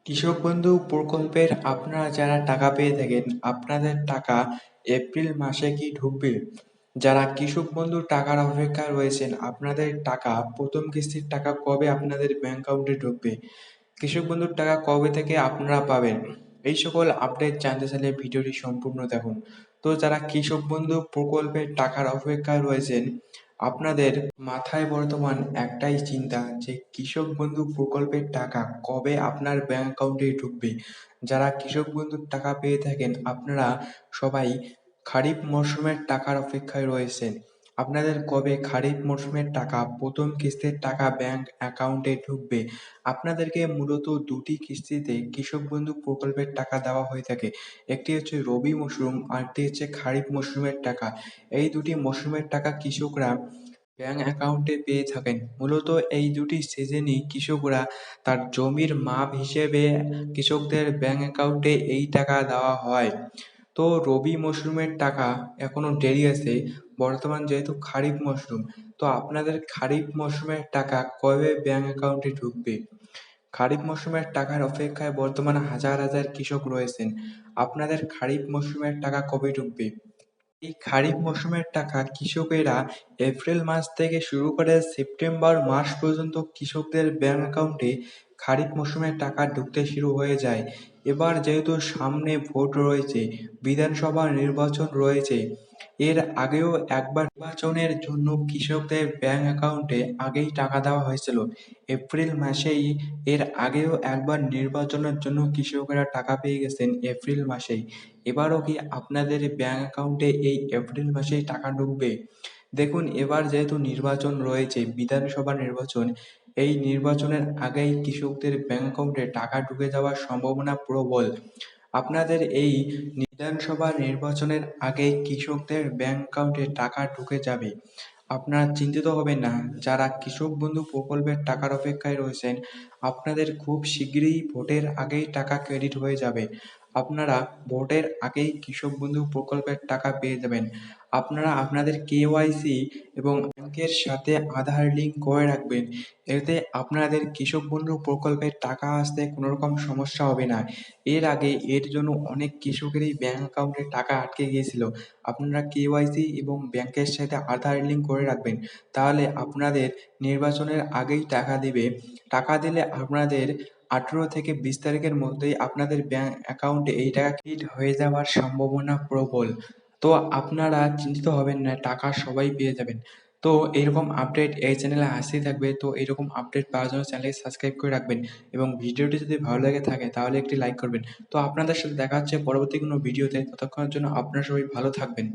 কৃষক বন্ধু প্রকল্পের আপনারা যারা টাকা পেয়ে থাকেন, আপনাদের টাকা এপ্রিল মাসে কি ঢুকবে? যারা কৃষক বন্ধুর টাকার অপেক্ষায় রয়েছেন, আপনাদের টাকা প্রথম কিস্তির টাকা কবে আপনাদের ব্যাংক অ্যাকাউন্টে ঢুকবে? কৃষক বন্ধুর টাকা কবে থেকে আপনারা পাবেন? এই সকল আপডেট জানতে চাইলে ভিডিওটি সম্পূর্ণ দেখুন। তো যারা কৃষক বন্ধু প্রকল্পের টাকার অপেক্ষায় রয়েছেন, আপনাদের মাথায় বর্তমান একটাই চিন্তা যে কৃষক বন্ধু প্রকল্পের টাকা কবে আপনার ব্যাংক অ্যাকাউন্টে ঢুকবে। যারা কৃষক বন্ধুর টাকা পেয়ে থাকেন, আপনারা সবাই খারিফ মরশুমের টাকার অপেক্ষায় রয়েছেন। আপনাদের কবে খারিফ মরশুমের টাকা প্রথম কিস্তির টাকা ব্যাংক অ্যাকাউন্টে ঢুকবে? আপনাদেরকে মূলত দুটি কিস্তিতে কৃষক বন্ধু প্রকল্পের টাকা দেওয়া হয়ে থাকে। একটি হচ্ছে রবি মরশুম, আরেকটি হচ্ছে খারিফ মরশুমের টাকা। এই দুটি মরশুমের টাকা কৃষকরা ব্যাংক অ্যাকাউন্টে পেয়ে থাকেন। মূলত এই দুটি সিজনই কৃষকরা তার জমির মাপ হিসেবে কৃষকদের ব্যাংক অ্যাকাউন্টে এই টাকা দেওয়া হয়। তো রবি মরশুমের টাকা এখনো দেরি আছে। বর্তমান যেহেতু খারিফ মরশুম, তো আপনাদের খারিফ মরশুমের টাকা কবে ব্যাংক অ্যাকাউন্টে ঢুকবে? খারিফ মরশুমের টাকার অপেক্ষায় বর্তমানে হাজার হাজার কৃষক রয়েছেন। আপনাদের খারিফ মরশুমের টাকা কবে ঢুকবে? এই খারিফ মরশুমের টাকা কৃষকেরা এপ্রিল মাস থেকে শুরু করে সেপ্টেম্বর মাস পর্যন্ত কৃষকদের ব্যাংক অ্যাকাউন্টে খারিফ মরশুমের টাকা ঢুকতে শুরু হয়ে যায়। এবার যেহেতু সামনে ভোট রয়েছে, বিধানসভা নির্বাচন রয়েছে, এর আগেও একবার নির্বাচনের জন্য কৃষকদের ব্যাংক অ্যাকাউন্টে আগেই টাকা দেওয়া হয়েছিল। এপ্রিল মাসেই এর আগেও একবার নির্বাচনের জন্য কৃষকেরা টাকা পেয়ে গেছেন এপ্রিল মাসেই। এবারও কি আপনাদের ব্যাংক অ্যাকাউন্টে এই এপ্রিল মাসেই টাকা ঢুকবে? দেখুন, এবার যেহেতু নির্বাচন রয়েছে, বিধানসভা নির্বাচন, এই নির্বাচনের আগেই কৃষকদের ব্যাংক অ্যাকাউন্টে টাকা ঢুকে যাওয়ার সম্ভাবনা প্রবল। আপনাদের এই বিধানসভা নির্বাচনের আগেই কৃষকদের ব্যাংক অ্যাকাউন্টে টাকা ঢুকে যাবে। আপনারা চিন্তিত হবেন না। যারা কৃষক বন্ধু প্রকল্পের টাকার অপেক্ষায় রয়েছেন, আপনাদের খুব শিগগিরই ভোটের আগেই টাকা ক্রেডিট হয়ে যাবে। আপনারা ভোটের আগেই কৃষক বন্ধু প্রকল্পের টাকা পেয়ে যাবেন। আপনারা আপনাদের কেওয়াইসি এবং ব্যাংকের সাথে আধার লিঙ্ক করে রাখবেন। এতে আপনাদের কৃষক বন্ধু প্রকল্পের টাকা আসতে কোনো রকম সমস্যা হবে না। এর আগে এর জন্য অনেক কৃষকেরই ব্যাংক অ্যাকাউন্টে টাকা আটকে গিয়েছিল। আপনারা কেওয়াইসি এবং ব্যাংকের সাথে আধার লিঙ্ক করে রাখবেন। তাহলে আপনাদের নির্বাচনের আগেই টাকা দিবে। টাকা দিলে আপনাদের 18 থেকে 20 তারিখের মধ্যেই আপনাদের ব্যাংক অ্যাকাউন্টে এই টাকা ক্রেডিট হয়ে যাওয়ার সম্ভাবনা প্রবল। তো আপনারা চিন্তিত হবেন না, টাকা সবাই পেয়ে যাবেন। তো এরকম আপডেট এই চ্যানেলে আসতেই থাকবে। তো এরকম আপডেট পাওয়ার জন্য চ্যানেলটি সাবস্ক্রাইব করে রাখবেন এবং ভিডিওটি যদি ভালো লেগে থাকে তাহলে একটি লাইক করবেন। তো আপনাদের সাথে দেখা হচ্ছে পরবর্তী কোনো ভিডিওতে। ততক্ষণের জন্য আপনারা সবাই ভালো থাকবেন।